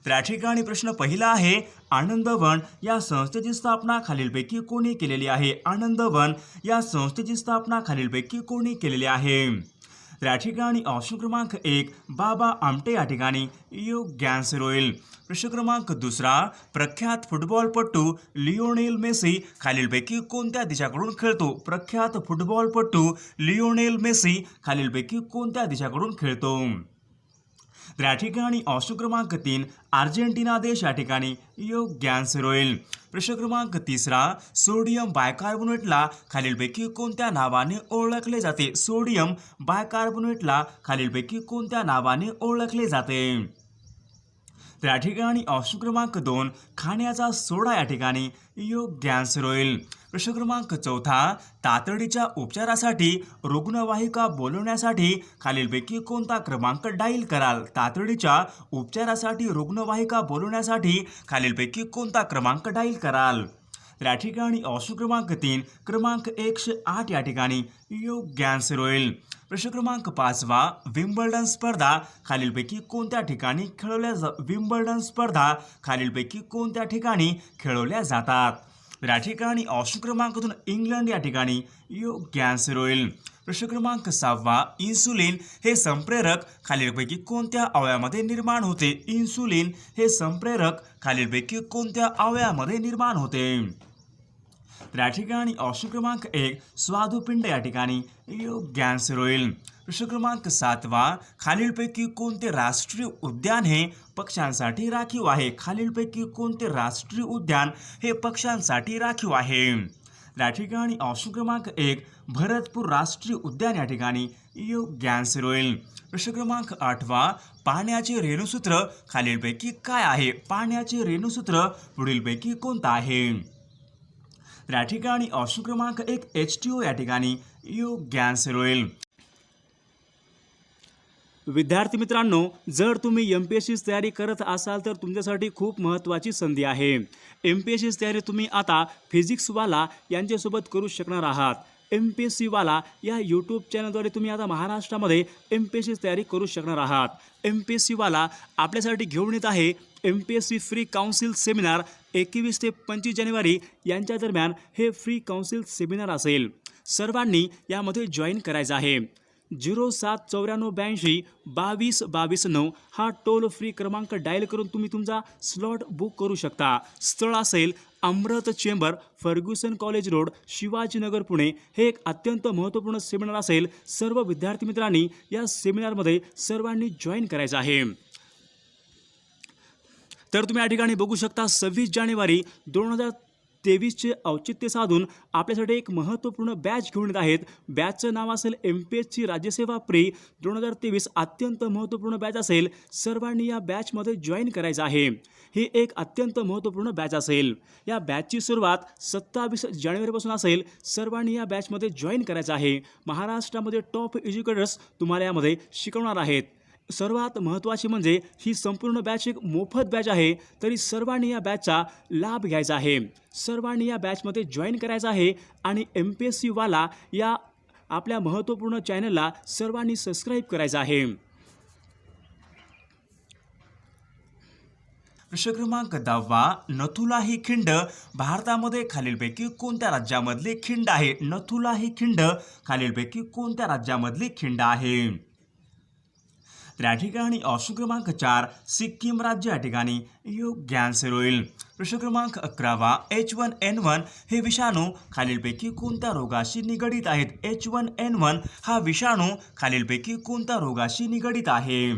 तर या ठिकाणी प्रश्न पहिला आहे, आनंदवन या संस्थेची स्थापना खालीलपैकी कोणी केलेली आहे? आनंदवन या संस्थेची स्थापना खालीलपैकी कोणी केलेली आहे? तर या ठिकाणी ऑप्शन क्रमांक 1 बाबा आमटे या ठिकाणी योग्य आन्सर होईल. प्रश्न क्रमांक दुसरा, प्रख्यात फुटबॉलपटू लिओनेल मेसी खालीलपैकी कोणत्या देशाकडून खेळतो? प्रख्यात फुटबॉलपटू लिओनेल मेसी खालीलपैकी कोणत्या देशाकडून खेळतो? तर या ठिकाणी ऑप्शन क्रमांक 3 अर्जेंटिना देश या ठिकाणी योग्य आन्सर होईल. प्रश्न क्रमांक तिसरा, सोडियम बायकार्बोनेटला खालीलपैकी कोणत्या नावाने ओळखले जाते? सोडियम बायकार्बोनेटला खालीलपैकी कोणत्या नावाने ओळखले जाते? तर या ठिकाणी ऑप्शन क्रमांक 2 खाण्याचा सोडा या ठिकाणी योग्य आन्सर होईल. प्रश्न क्रमांक चौथा, तातडीच्या उपचारासाठी रुग्णवाहिका बोलवण्यासाठी खालीलपैकी कोणता क्रमांक डायल कराल? तातडीच्या उपचारासाठी रुग्णवाहिका बोलवण्यासाठी खालीलपैकी कोणता क्रमांक डायल कराल? तर या ठिकाणी ऑप्शन क्रमांक 3 क्रमांक 108 या ठिकाणी योग्य आन्सर होईल. प्रश्न क्रमांक 5 विम्बल्डन स्पर्धा खालीलपैकी कोणत्या ठिकाणी विम्बल्डन स्पर्धा खालीलपैकी कोणत्या ठिकाणी खेळवल्या जातात? तर या ठिकाणी ऑप्शन क्रमांक 2 इंग्लंड या ठिकाणी योग्य आन्सर होईल. प्रश्न क्रमांक 6 इन्सुलिन हे संप्रेरक खालीलपैकी कोणत्या अवयवामध्ये निर्माण होते? इन्सुलिन हे संप्रेरक खालीलपैकी कोणत्या अवयवामध्ये निर्माण होते? तर या ठिकाणी ऑप्शन क्रमांक 1 स्वादुपिंड या ठिकाणी योग्य आन्सर होईल. प्रश्न क्रमांक 7 खालीलपैकी कोणते राष्ट्रीय उद्यान हे पक्ष्यांसाठी राखीव आहे? खालीलपैकी कोणते राष्ट्रीय उद्यान हे पक्ष्यांसाठी राखीव आहे? या ठिकाणी ऑप्शन क्रमांक 1 भरतपूर राष्ट्रीय उद्यान या ठिकाणी योग्य आन्सर होईल. प्रश्न क्रमांक 8 पाण्याचे रेणुसूत्र खालीलपैकी काय आहे? पाण्याचे रेणुसूत्र पुढीलपैकी कोणतं आहे? तर या ठिकाणी ऑप्शन क्रमांक 1 H2O या ठिकाणी योग्य आन्सर होईल. विद्यार्थी मित्रांनो, जर तुम्ही MPSCची तयारी करत असाल तर तुमच्यासाठी खूप महत्त्वाची संधी आहे. MPSCची तयारी तुम्ही आता फिजिक्सवाला यांच्यासोबत करू शकणार आहात. MPSCवाला या यूट्यूब चॅनलद्वारे तुम्ही आता महाराष्ट्रामध्ये MPSCची तयारी करू शकणार आहात. MPSCवाला आपल्यासाठी घेऊन येत आहे MPSC फ्री काउन्सिल सेमिनार. 21 ते 25 जानेवारी यांच्या दरम्यान हे फ्री काउन्सिल सेमिनार असेल. सर्वांनी यामध्ये जॉईन करायचं आहे. 079482 22 हा टोल फ्री क्रमांक डायल करून तुम्ही तुमचा स्लॉट बुक करू शकता. स्थळ असेल Amrut chamber, Fergusson college road, Shivajinagar, Pune. हे एक अत्यंत महत्त्वपूर्ण सेमिनार असेल. सर्व विद्यार्थी मित्रांनी या सेमिनारमध्ये सर्वांनी जॉईन करायचं आहे. तर तुम्ही या ठिकाणी बघू शकता 26 जानेवारी 2023चे औचित्य साधून आपल्यासाठी एक महत्त्वपूर्ण बॅच घेऊन येत आहेत. बॅचचं नाव असेल MPSC राज्यसेवा प्री 2023. अत्यंत महत्त्वपूर्ण बॅच असेल. सर्वांनी या बॅचमध्ये जॉईन करायचं आहे. ही एक अत्यंत महत्त्वपूर्ण बॅच असेल. या बॅचची सुरुवात 27 जानेवारीपासून असेल. सर्वांनी या बॅचमध्ये जॉईन करायचं आहे. महाराष्ट्रामध्ये टॉप एज्युकेटर्स तुम्हाला यामध्ये शिकवणार आहेत. सर्वात महत्त्वाचे म्हणजे ही संपूर्ण बॅच एक मोफत बॅच आहे. तरी सर्वांनी या बॅचचा लाभ घ्यायचा आहे. सर्वांनी या बॅचमध्ये जॉईन करायचं आहे आणि MPSCवाला या आपल्या महत्त्वपूर्ण चॅनलला सर्वांनी सबस्क्राईब करायचं आहे. प्रश्न क्रमांक 10 नथुला ही खिंड भारतामध्ये खालीलपैकी कोणत्या राज्यामधली खिंड आहे? नथुला ही खिंड खालीलपैकी कोणत्या राज्यामधली खिंड आहे? तर या ठिकाणी ऑप्शन क्रमांक 4 सिक्कीम राज्य या ठिकाणी योग्य आन्सर होईल. प्रश्न क्रमांक 11 H1N1 हे विषाणू खालीलपैकी कोणत्या रोगाशी निगडीत आहेत? H1N1 हा विषाणू खालीलपैकी कोणत्या रोगाशी निगडीत आहे?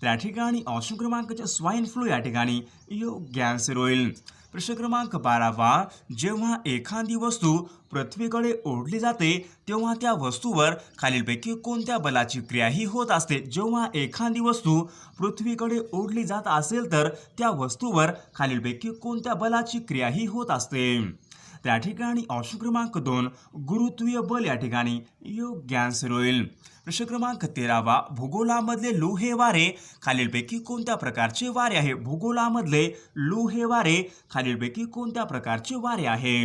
तर या ठिकाणी ऑप्शन क्रमांक स्वाईन फ्लू या ठिकाणी योग्य आन्सर होईल. प्रश्न क्रमांक 12 जेव्हा एखादी वस्तू पृथ्वीकडे ओढली जाते तेव्हा त्या वस्तूवर खालीलपैकी कोणत्या बलाची क्रियाही होत असते? जेव्हा एखादी वस्तू पृथ्वीकडे ओढली जात असेल तर त्या वस्तूवर खालीलपैकी कोणत्या बलाची क्रियाही होत असते? त्या ठिकाणी ऑप्शन क्रमांक 2 गुरुत्वीय बल या ठिकाणी योग्य आन्सर होईल. प्रश्न क्रमांक 13 भूगोलामधले लू हे वारे खालीलपैकी कोणत्या प्रकारचे वारे आहे? भूगोलामधले लू हे वारे खालीलपैकी कोणत्या प्रकारचे वारे आहे?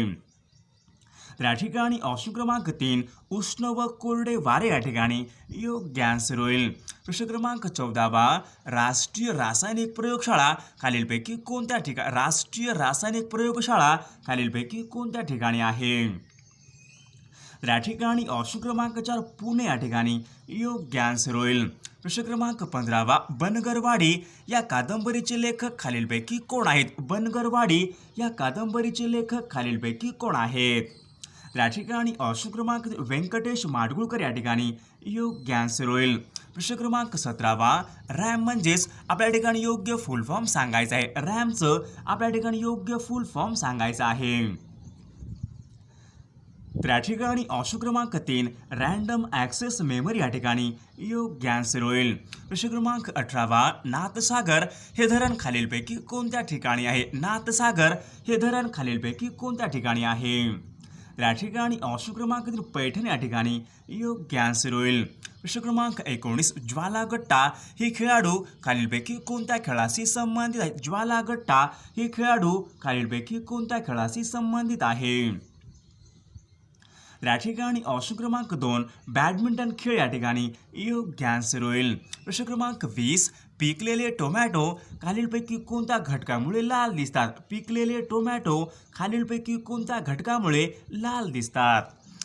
या ठिकाणी ऑप्शन क्रमांक 3 उष्ण व कोरडे वारे या ठिकाणी योग्य आन्सर होईल. प्रश्न क्रमांक 14 राष्ट्रीय रासायनिक प्रयोगशाळा खालीलपैकी कोणत्या ठिकाणी राष्ट्रीय रासायनिक प्रयोगशाळा खालीलपैकी कोणत्या ठिकाणी आहे? या ठिकाणी ऑप्शन क्रमांक 4 पुणे या ठिकाणी योग्य आन्सर होईल. प्रश्न क्रमांक 15 बनगरवाडी या कादंबरीचे लेखक खालीलपैकी कोण आहेत? बनगरवाडी या कादंबरीचे लेखक खालीलपैकी कोण आहेत? या ठिकाणी ऑप्शन क्रमांक व्यंकटेश माडगुळकर या ठिकाणी योग्य आन्सर होईल. प्रश्न क्रमांक 17 रॅम म्हणजेच आपल्या ठिकाणी योग्य फुल फॉर्म सांगायचा आहे. रॅमचं आपल्या ठिकाणी योग्य फुल फॉर्म सांगायचा आहे. त्या ठिकाणी ऑप्शन क्रमांक 3 रँडम ॲक्सेस मेमरी या ठिकाणी योग्य आन्सर होईल. प्रश्न क्रमांक 18 नाथसागर हे धरण खालीलपैकी कोणत्या ठिकाणी आहे? नाथसागर हे धरण खालीलपैकी कोणत्या ठिकाणी आहे? या ठिकाणी ऑप्शन क्रमांक 3 पैठण या ठिकाणी योग्य आन्सर होईल. प्रश्न क्रमांक 19 ज्वालागट्टा हे खेळाडू खालीलपैकी कोणत्या खेळाशी संबंधित आहे? ज्वालागट्टा हे खेळाडू खालीलपैकी कोणत्या खेळाशी संबंधित आहे? या ठिकाणी ऑप्शन क्रमांक 2 बॅडमिंटन खेळ या ठिकाणी योग्य आन्सर होईल. प्रश्न क्रमांक 20 पिकलेले टोमॅटो खालीलपैकी कोणत्या घटकामुळे लाल दिसतात? पिकलेले टोमॅटो खालीलपैकी कोणत्या घटकामुळे लाल दिसतात?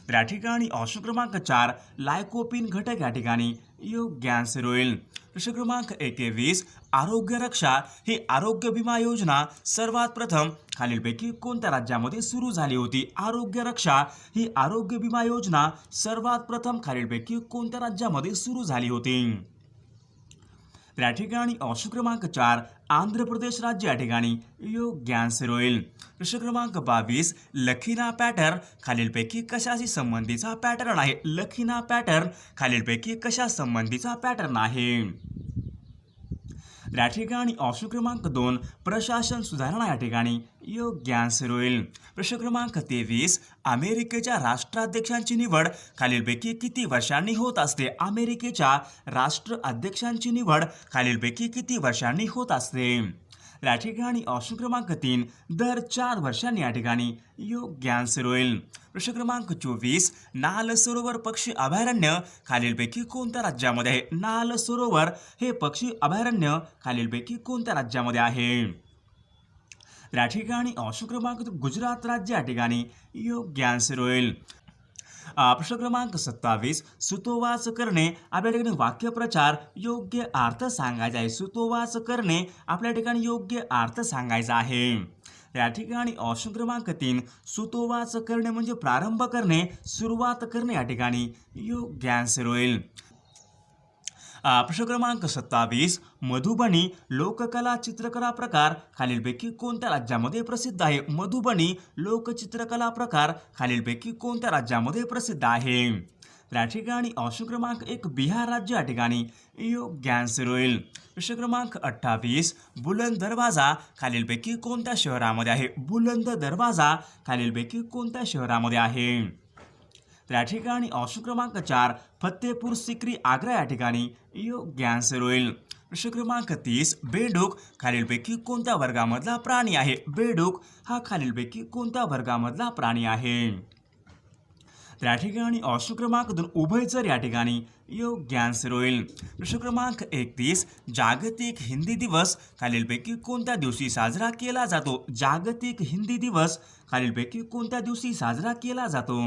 या ठिकाणी ऑप्शन क्रमांक 4 लायकोपिन घटक या ठिकाणी योग्य आन्सर होईल. प्रश्न क्रमांक 21 आरोग्य रक्षा ही आरोग्य विमा योजना सर्वात प्रथम खालीलपैकी कोणत्या राज्यामध्ये सुरू झाली होती? आरोग्य रक्षा ही आरोग्य विमा योजना सर्वात प्रथम खालीलपैकी कोणत्या राज्यामध्ये सुरू झाली होती? या ठिकाणी ऑप्शन क्रमांक 4 आंध्र प्रदेश राज्य या ठिकाणी योग्य आन्सर होईल. प्रश्न क्रमांक 22 लखीना पॅटर्न खालीलपैकी कशाशी संबंधीचा पॅटर्न आहे? लखीना पॅटर्न खालीलपैकी कशा संबंधीचा पॅटर्न आहे? या ठिकाणी ऑप्शन क्रमांक 2 प्रशासन सुधारणा या ठिकाणी योग्य आन्सर होईल. प्रश्न क्रमांक 23 अमेरिकेच्या राष्ट्राध्यक्षांची निवड खालीलपैकी किती वर्षांनी होत असते? अमेरिकेच्या राष्ट्राध्यक्षांची निवड खालीलपैकी किती वर्षांनी होत असते? या ठिकाणी ऑप्शन क्रमांक 3 दर 4 वर्षांनी या ठिकाणी योग्य आन्सर होईल. प्रश्न क्रमांक 24 नाल सरोवर पक्षी अभयारण्य खालीलपैकी कोणत्या राज्यामध्ये आहे? नाल सरोवर हे पक्षी अभयारण्य खालीलपैकी कोणत्या राज्यामध्ये आहे? या ठिकाणी ऑप्शन क्रमांक गुजरात राज्य या ठिकाणी योग्य आन्सर होईल. प्रश्न क्रमांक 27 सुतोवाच करणे आपल्या ठिकाणी वाक्यप्रचार योग्य अर्थ सांगायचा आहे. सुतोवाच करणे आपल्या ठिकाणी योग्य अर्थ सांगायचा आहे. या ठिकाणी ऑप्शन क्रमांक 3 सुतोवाच करणे म्हणजे प्रारंभ करणे सुरुवात करणे या ठिकाणी योग्य आन्सर होईल. प्रश्न क्रमांक 27 मधुबनी लोककला चित्रकला प्रकार खालीलपैकी कोणत्या राज्यामध्ये प्रसिद्ध आहे? मधुबनी लोकचित्रकला प्रकार खालीलपैकी कोणत्या राज्यामध्ये प्रसिद्ध आहे? या ठिकाणी ऑप्शन क्रमांक 1 बिहार राज्य या ठिकाणी योग्य आन्सर होईल. प्रश्न क्रमांक 28 बुलंद दरवाजा खालीलपैकी कोणत्या शहरामध्ये आहे? बुलंद दरवाजा खालीलपैकी कोणत्या शहरामध्ये आहे? या ठिकाणी ऑप्शन क्रमांक 4 फतेपूर सिक्री आग्रा या ठिकाणी योग्य आन्सर होईल. प्रश्न क्रमांक 30 बेडूक खालीलपैकी कोणत्या वर्गामधला प्राणी आहे? बेडूक हा खालीलपैकी कोणत्या वर्गामधला प्राणी आहे? या ठिकाणी ऑप्शन क्रमांक 2 उभयचर या ठिकाणी योग्य आन्सर होईल. प्रश्न क्रमांक 31 जागतिक हिंदी दिवस खालीलपैकी कोणत्या दिवशी साजरा केला जातो? जागतिक हिंदी दिवस खालीलपैकी कोणत्या दिवशी साजरा केला जातो?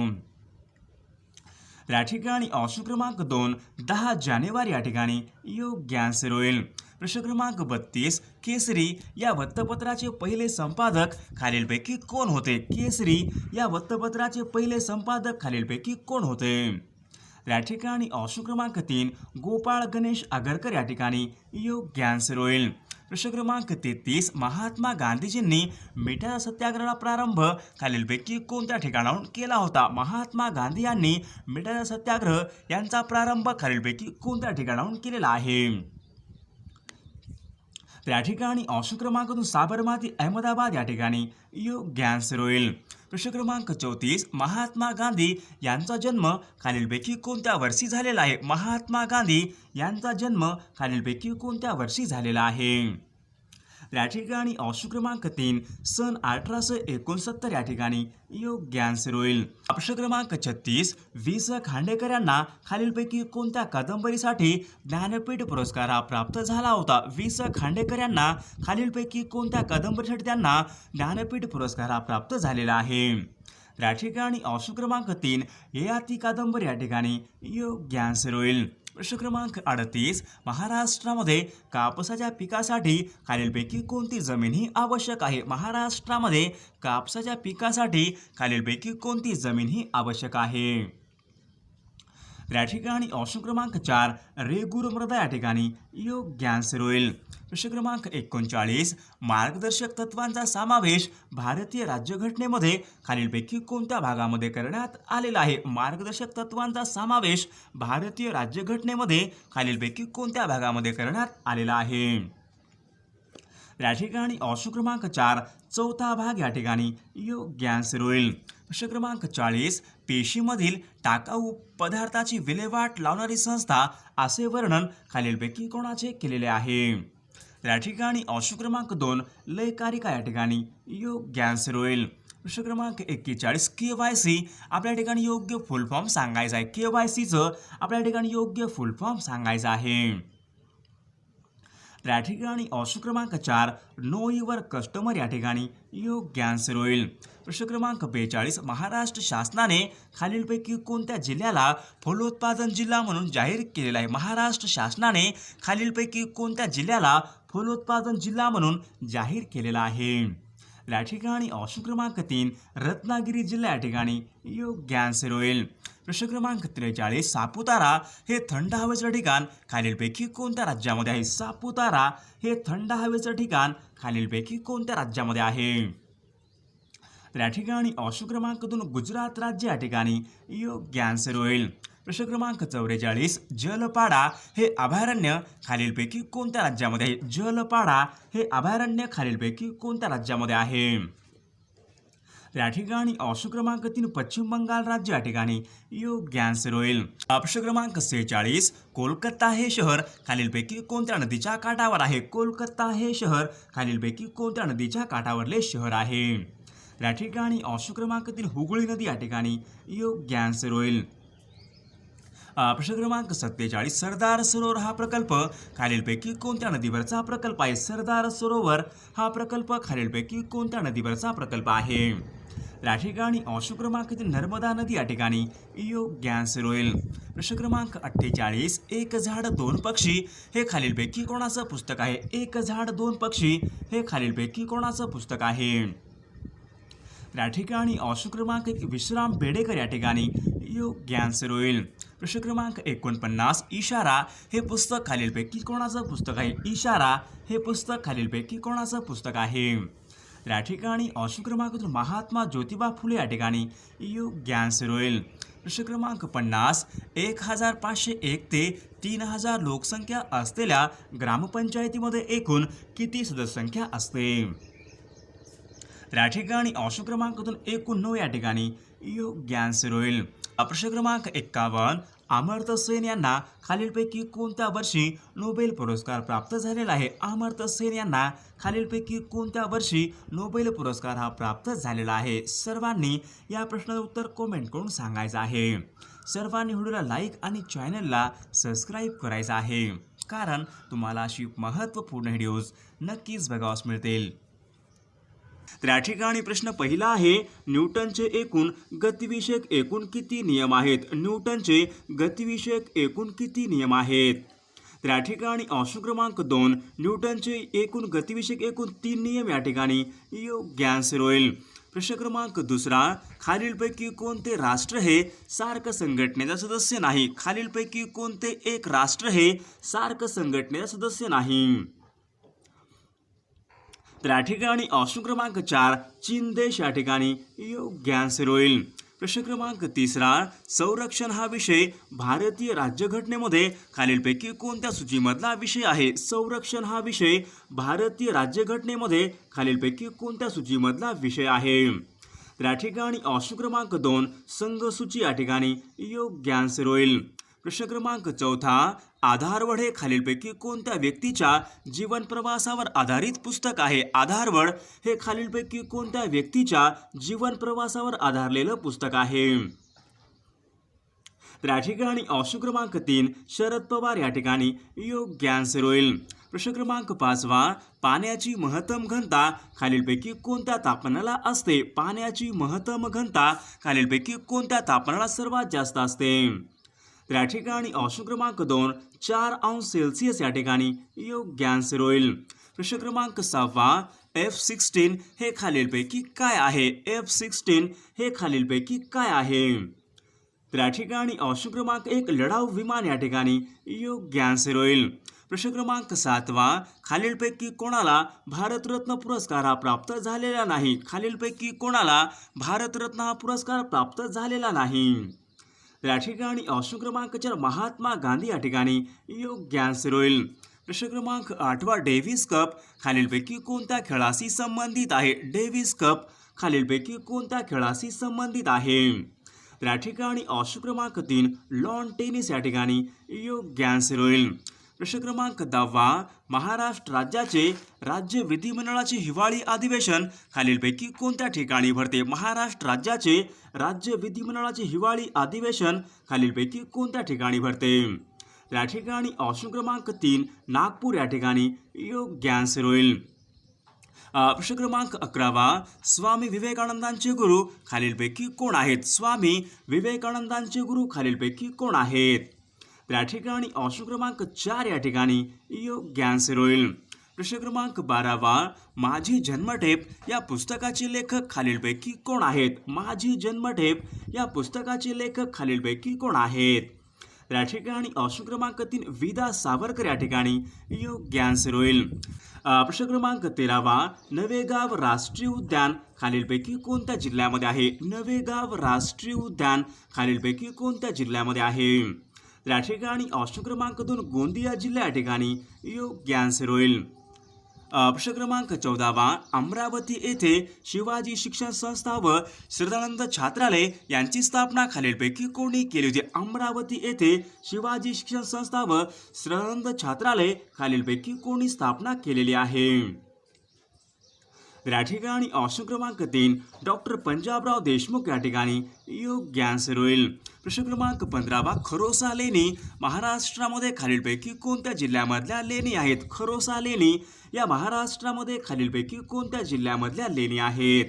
या ठिकाणी ऑप्शन क्रमांक 2 10 जानेवारी या ठिकाणी योग्य आन्सर होईल. प्रश्न क्रमांक 32 केसरी या वृत्तपत्राचे पहिले संपादक खालीलपैकी कोण होते? केसरी या वृत्तपत्राचे पहिले संपादक खालीलपैकी कोण होते? या ठिकाणी ऑप्शन क्रमांक 3 गोपाळ गणेश आगरकर या ठिकाणी योग्य आन्सर होईल. प्रश्न क्रमांक 33 महात्मा गांधीजींनी मिठाचा सत्याग्रह प्रारंभ खालीलपैकी कोणत्या ठिकाणाहून केला होता? महात्मा गांधी यांनी मिठाचा सत्याग्रह यांचा प्रारंभ खालीलपैकी कोणत्या ठिकाणाहून केलेला आहे? त्या ठिकाणी ऑप्शन क्रमांक 2 साबरमती अहमदाबाद या ठिकाणी योग्य आन्सर होईल. प्रश्न क्रमांक 34 महात्मा गांधी यांचा जन्म खालीलपैकी कोणत्या वर्षी झालेला आहे? महात्मा गांधी यांचा जन्म खालीलपैकी कोणत्या वर्षी झालेला आहे? या ठिकाणी ऑप्शन क्रमांक 3 सन 1869 या ठिकाणी योग्य आन्सर होईल. प्रश्न क्रमांक 36 वि. स. खांडेकर यांना खालीलपैकी कोणत्या कादंबरीसाठी ज्ञानपीठ पुरस्कार हा प्राप्त झाला होता? वि. स. खांडेकर यांना खालीलपैकी कोणत्या कादंबरीसाठी त्यांना ज्ञानपीठ पुरस्कार हा प्राप्त झालेला आहे? या ठिकाणी ऑप्शन क्रमांक 3 ययाती कादंबरी या ठिकाणी योग्य आन्सर होईल. प्रश्न क्रमांक 38 महाराष्ट्रामध्ये कापसाच्या पिकासाठी खालीलपैकी कोणती जमीन ही आवश्यक आहे? महाराष्ट्रामध्ये कापसाच्या पिकासाठी खालीलपैकी कोणती जमीन ही आवश्यक आहे? या ठिकाणी ऑप्शन क्रमांक 4 रेगूर मृदा या ठिकाणी योग्य आन्सर होईल. प्रश्न क्रमांक 39 मार्गदर्शक तत्वांचा समावेश भारतीय राज्यघटनेमध्ये खालीलपैकी कोणत्या भागामध्ये करण्यात आलेला आहे? मार्गदर्शक तत्वांचा समावेश भारतीय राज्यघटनेमध्ये खालीलपैकी कोणत्या भागामध्ये करण्यात आलेला आहे? या ठिकाणी ऑप्शन क्रमांक 4 चौथा भाग या ठिकाणी योग्य आन्सर होईल. प्रश्न क्रमांक 40 पेशीमधील टाकाऊ पदार्थाची विल्हेवाट लावणारी संस्था असे वर्णन खालीलपैकी कोणाचे केलेले आहे? या ठिकाणी ऑप्शन क्रमांक 2 लयकारिका या ठिकाणी योग्य आन्सर होईल. प्रश्न क्रमांक 41 KYC आपल्या ठिकाणी योग्य फुल फॉर्म सांगायचा आहे. KYCचं आपल्या ठिकाणी योग्य फुल फॉर्म सांगायचा आहे. या ठिकाणी ऑप्शन क्रमांक 4 नो युअर कस्टमर या ठिकाणी योग्य आन्सर होईल. प्रश्न क्रमांक 42 महाराष्ट्र शासनाने खालीलपैकी कोणत्या जिल्ह्याला फलोत्पादन जिल्हा म्हणून जाहीर केलेला आहे? महाराष्ट्र शासनाने खालीलपैकी कोणत्या जिल्ह्याला फलोत्पादन जिल्हा म्हणून जाहीर केलेला आहे? या ठिकाणी ऑप्शन क्रमांक 3 रत्नागिरी जिल्हा या ठिकाणी योग्य आन्सर होईल. प्रश्न क्रमांक 43 सापुतारा हे थंड हवेचं ठिकाण खालीलपैकी कोणत्या राज्यामध्ये आहे? सापुतारा हे थंड हवेचं ठिकाण खालीलपैकी कोणत्या राज्यामध्ये आहे? या ठिकाणी ऑप्शन क्रमांक 2 गुजरात राज्य या ठिकाणी योग्य आन्सर होईल. प्रश्न क्रमांक 44 जलपाडा हे अभयारण्य खालीलपैकी कोणत्या राज्यामध्ये आहे? जलपाडा हे अभयारण्य खालीलपैकी कोणत्या राज्यामध्ये आहे? या ठिकाणी ऑप्शन क्रमांक 3 पश्चिम बंगाल राज्य या ठिकाणी योग्य आन्सर होईल. प्रश्न क्रमांक 46 कोलकाता हे शहर खालीलपैकी कोणत्या नदीच्या काठावर आहे? कोलकाता हे शहर खालीलपैकी कोणत्या नदीच्या काठावरले शहर आहे? या ठिकाणी ऑप्शन क्रमांक 3 हुगळी नदी या ठिकाणी योग्य आन्सर होईल. प्रश्न क्रमांक 47 सरदार सरोवर हा प्रकल्प खालीलपैकी कोणत्या नदीवरचा प्रकल्प आहे? सरदार सरोवर हा प्रकल्प खालीलपैकी कोणत्या नदीवरचा प्रकल्प आहे? या ठिकाणी ऑप्शन क्रमांक 3 नर्मदा नदी या ठिकाणी योग्य आन्सर होईल. प्रश्न क्रमांक 48 एक झाड दोन पक्षी हे खालीलपैकी कोणाचं पुस्तक आहे? एक झाड दोन पक्षी हे खालीलपैकी कोणाचं पुस्तक आहे? या ठिकाणी ऑप्शन क्रमांक 1 विश्राम बेडेकर या ठिकाणी योग्य आन्सर होईल. प्रश्न क्रमांक 49 इशारा हे पुस्तक खालीलपैकी कोणाचं पुस्तक आहे? इशारा हे पुस्तक खालीलपैकी कोणाचं पुस्तक आहे? या ठिकाणी ऑप्शन क्रमांक 2 महात्मा ज्योतिबा फुले या ठिकाणी योग्य आन्सर होईल. प्रश्न क्रमांक 50 1501 ते 3000 लोकसंख्या असलेल्या ग्रामपंचायतीमध्ये एकूण किती सदस्यसंख्या असते? या ठिकाणी ऑप्शन क्रमांक 2 एकूण 9 या ठिकाणी योग्य आन्सर होईल. प्रश्न क्रमांक 51 अमर्त्य सेन यांना खालीलपैकी कोणत्या वर्षी नोबेल पुरस्कार प्राप्त झालेला आहे? अमर्त्य सेन यांना खालीलपैकी कोणत्या वर्षी नोबेल पुरस्कार हा प्राप्त झालेला आहे? सर्वांनी या प्रश्नाचं उत्तर कमेंट करून सांगायचं आहे. सर्वांनी व्हिडिओला लाईक आणि चॅनलला सबस्क्राईब करायचं आहे, कारण तुम्हाला अशी महत्त्वपूर्ण व्हिडिओज नक्कीच बघावयास मिळतील. तर या ठिकाणी प्रश्न पहिला आहे न्यूटनचे एकूण गतिविषयक एकूण किती नियम आहेत? न्यूटनचे गतिविषयक एकूण किती नियम आहेत? तर या ठिकाणी ऑप्शन क्रमांक 2 न्यूटनचे एकूण गतिविषयक एकूण 3 नियम या ठिकाणी योग्य आन्सर होईल. प्रश्न क्रमांक 2 खालीलपैकी कोणते राष्ट्र हे सार्क संघटनेचा सदस्य नाही? खालीलपैकी कोणते एक राष्ट्र हे सार्क संघटनेचा सदस्य नाही? तर या ठिकाणी ऑप्शन क्रमांक 4 चीन देश या ठिकाणी योग्य आन्सर होईल. प्रश्न क्रमांक 3 संरक्षण हा विषय भारतीय राज्यघटनेमध्ये खालीलपैकी कोणत्या सूचीमधला विषय आहे? संरक्षण हा विषय भारतीय राज्यघटनेमध्ये खालीलपैकी कोणत्या सूचीमधला विषय आहे? तर या ठिकाणी ऑप्शन क्रमांक 2 संघसूची या ठिकाणी योग्य आन्सर होईल. प्रश्न क्रमांक 4 आधारवड हे खालीलपैकी कोणत्या व्यक्तीच्या जीवन प्रवासावर आधारित पुस्तक आहे? आधारवड हे खालीलपैकी कोणत्या व्यक्तीच्या जीवन प्रवासावर आधारलेलं पुस्तक आहे? तर या ठिकाणी ऑप्शन क्रमांक 3 शरद पवार या ठिकाणी योग्य आन्सर होईल. प्रश्न क्रमांक 5 पाण्याची महत्तम घनता खालीलपैकी कोणत्या तापमानाला असते? पाण्याची महत्तम घनता खालीलपैकी कोणत्या तापमानाला सर्वात जास्त असते? तर या ठिकाणी ऑप्शन क्रमांक 2 4 अंश सेल्सिअस या ठिकाणी योग्य आन्सर होईल. प्रश्न क्रमांक 6 F-16 हे खालीलपैकी काय आहे? F-16 हे खालीलपैकी काय आहे? तर या ठिकाणी ऑप्शन क्रमांक 1 लढाऊ विमान या ठिकाणी योग्य आन्सर होईल. प्रश्न क्रमांक 7 खालीलपैकी कोणाला भारतरत्न पुरस्कार हा प्राप्त झालेला नाही? खालीलपैकी कोणाला भारतरत्न हा पुरस्कार प्राप्त झालेला नाही? तर या ठिकाणी ऑप्शन क्रमांक 4 महात्मा गांधी या ठिकाणी योग्य आन्सर होईल. प्रश्न क्रमांक 8 डेव्हिस कप खालीलपैकी कोणत्या खेळाशी संबंधित आहे? डेव्हिस कप खालीलपैकी कोणत्या खेळाशी संबंधित आहे? तर या ठिकाणी ऑप्शन क्रमांक 3 लॉन टेनिस या ठिकाणी योग्य आन्सर होईल. प्रश्न क्रमांक 10 महाराष्ट्र राज्याचे राज्य विधिमंडळाचे हिवाळी अधिवेशन खालीलपैकी कोणत्या ठिकाणी भरते? महाराष्ट्र राज्याचे राज्य विधिमंडळाचे हिवाळी अधिवेशन खालीलपैकी कोणत्या ठिकाणी भरते? तर या ठिकाणी ऑप्शन क्रमांक 3 नागपूर या ठिकाणी योग्य आन्सर होईल. प्रश्न क्रमांक 11 स्वामी विवेकानंदांचे गुरु खालीलपैकी कोण आहेत? स्वामी विवेकानंदांचे गुरु खालीलपैकी कोण आहेत? तर या ठिकाणी ऑप्शन क्रमांक 4 या ठिकाणी योग्य आन्सर होईल. प्रश्न क्रमांक 12 माझी जन्मठेप या पुस्तकाचे लेखक खालीलपैकी कोण आहेत? माझी जन्मठेप या पुस्तकाचे लेखक खालीलपैकी कोण आहेत? तर या ठिकाणी ऑप्शन क्रमांक 3 विदा सावरकर या ठिकाणी योग्य आन्सर होईल. प्रश्न क्रमांक 13 नवेगाव राष्ट्रीय उद्यान खालीलपैकी कोणत्या जिल्ह्यामध्ये आहे? नवेगाव राष्ट्रीय उद्यान खालीलपैकी कोणत्या जिल्ह्यामध्ये आहे? तर या ठिकाणी ऑप्शन क्रमांक 2 गोंदिया जिल्हा या ठिकाणी योग्य आन्सर होईल. प्रश्न क्रमांक 14 अमरावती येथे शिवाजी शिक्षण संस्था व श्रद्धानंद छात्रालय यांची स्थापना खालीलपैकी कोणी केली होती? अमरावती येथे शिवाजी शिक्षण संस्था व श्रद्धानंद छात्रालय खालीलपैकी कोणी स्थापना केलेली आहे? तर या ठिकाणी ऑप्शन क्रमांक 3 डॉक्टर पंजाबराव देशमुख या ठिकाणी योग्य आन्सर होईल. प्रश्न क्रमांक 15 खरोसा लेणी महाराष्ट्रामध्ये खालीलपैकी कोणत्या जिल्ह्यामधल्या लेणी आहेत? खरोसा लेणी या महाराष्ट्रामध्ये खालीलपैकी कोणत्या जिल्ह्यामधल्या लेणी आहेत?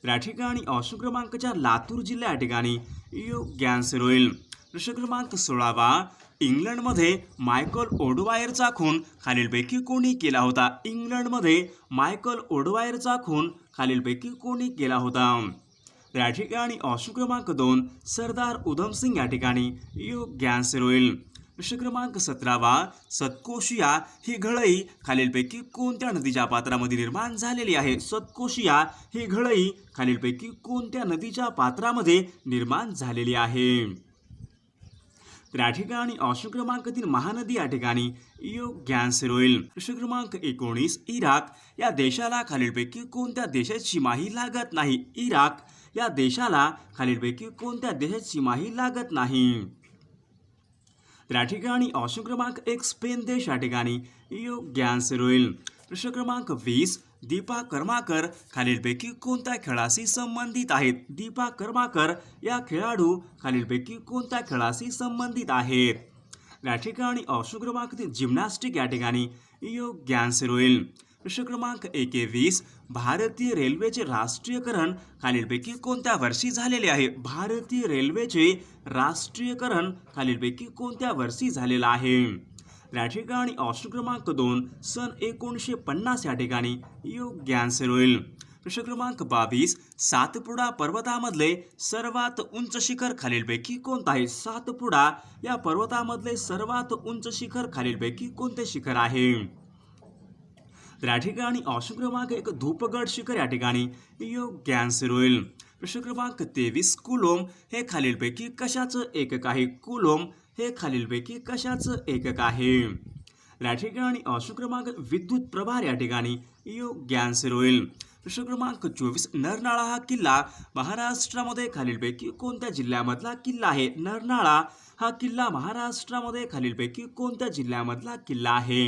तर या ठिकाणी ऑप्शन क्रमांक 4 लातूर जिल्हा या ठिकाणी योग्य आन्सर होईल. प्रश्न क्रमांक 16 इंग्लंडमध्ये मायकल ओडवायरचा खून खालीलपैकी कोणी केला होता? इंग्लंडमध्ये मायकल ओडवायरचा खून खालीलपैकी कोणी केला होता? तर या ठिकाणी ऑप्शन क्रमांक 2 सरदार उधमसिंग या ठिकाणी योग्य आन्सर होईल. प्रश्न क्रमांक 17 सतकोशिया ही घळई खालीलपैकी कोणत्या नदीच्या पात्रामध्ये निर्माण झालेली आहे? सतकोशिया ही घळई खालीलपैकी कोणत्या नदीच्या पात्रामध्ये निर्माण झालेली आहे? तर या ठिकाणी ऑप्शन क्रमांक 3 महानदी या ठिकाणी योग्य आन्सर होईल. प्रश्न क्रमांक 19 इराक या देशाला खालीलपैकी कोणत्या देशाची सीमाही लागत नाही? इराक या देशाला खालीलपैकी कोणत्या देशाची सीमाही लागत नाही? तर या ठिकाणी ऑप्शन क्रमांक 1 स्पेन देश या ठिकाणी योग्य आन्सर होईल. प्रश्न क्रमांक 20 दीपा कर्माकर खालीलपैकी कोणत्या खेळाशी संबंधित आहेत? दीपा कर्माकर या खेळाडू खालीलपैकी कोणत्या खेळाशी संबंधित आहेत? या ठिकाणी ऑप्शन क्रमांक 3 जिम्नॅस्टिक या ठिकाणी योग्य आन्सर होईल. प्रश्न क्रमांक 21 भारतीय रेल्वेचे राष्ट्रीयकरण खालीलपैकी कोणत्या वर्षी झालेले आहे? भारतीय रेल्वेचे राष्ट्रीयकरण खालीलपैकी कोणत्या वर्षी झालेलं आहे? या ठिकाणी ऑप्शन क्रमांक 2 सन 1950 या ठिकाणी योग्य आन्सर होईल. प्रश्न क्रमांक 22 सातपुडा पर्वतामधले सर्वात उंच शिखर खालीलपैकी कोणतं आहे? सातपुडा या पर्वतामधले सर्वात उंच शिखर खालीलपैकी कोणते शिखर आहे? तर या ठिकाणी ऑप्शन क्रमांक 1 धूपगड शिखर या ठिकाणी योग्य आन्सर होईल. प्रश्न क्रमांक 23 कुलोम हे खालीलपैकी कशाचं एकक आहे? कुलोम हे खालीलपैकी कशाचं एकक आहे? या ठिकाणी ऑप्शन क्रमांक विद्युत प्रभार या ठिकाणी योग्य आन्सर होईल. प्रश्न क्रमांक 24 नरनाळा हा किल्ला महाराष्ट्रामध्ये खालीलपैकी कोणत्या जिल्ह्यामधला किल्ला आहे? नरनाळा हा किल्ला महाराष्ट्रामध्ये खालीलपैकी कोणत्या जिल्ह्यामधला किल्ला आहे?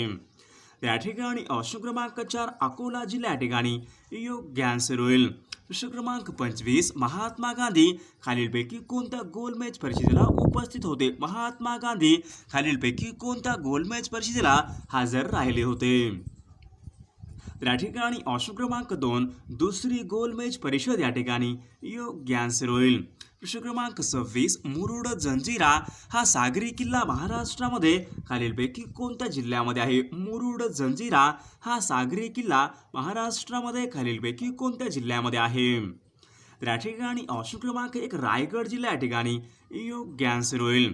या ठिकाणी ऑप्शन क्रमांक 4 अकोला जिल्हा या ठिकाणी योग्य आन्सर होईल. प्रश्न क्रमांक 25 महात्मा गांधी खालीलपैकी कोणत्या गोलमेज परिषदेला उपस्थित होते? महात्मा गांधी खालीलपैकी कोणत्या गोलमेज परिषदेला हजर राहिले होते? तर या ठिकाणी ऑप्शन क्रमांक 2 दुसरी गोलमेज परिषद या ठिकाणी योग्य आन्सर होईल. प्रश्न क्रमांक 26 मुरुड जंजिरा हा सागरी किल्ला महाराष्ट्रामध्ये खालीलपैकी कोणत्या जिल्ह्यामध्ये आहे? मुरुड जंजिरा हा सागरी किल्ला महाराष्ट्रामध्ये खालीलपैकी कोणत्या जिल्ह्यामध्ये आहे? तर या ठिकाणी ऑप्शन क्रमांक 1 रायगड जिल्हा या ठिकाणी योग्य आन्सर होईल.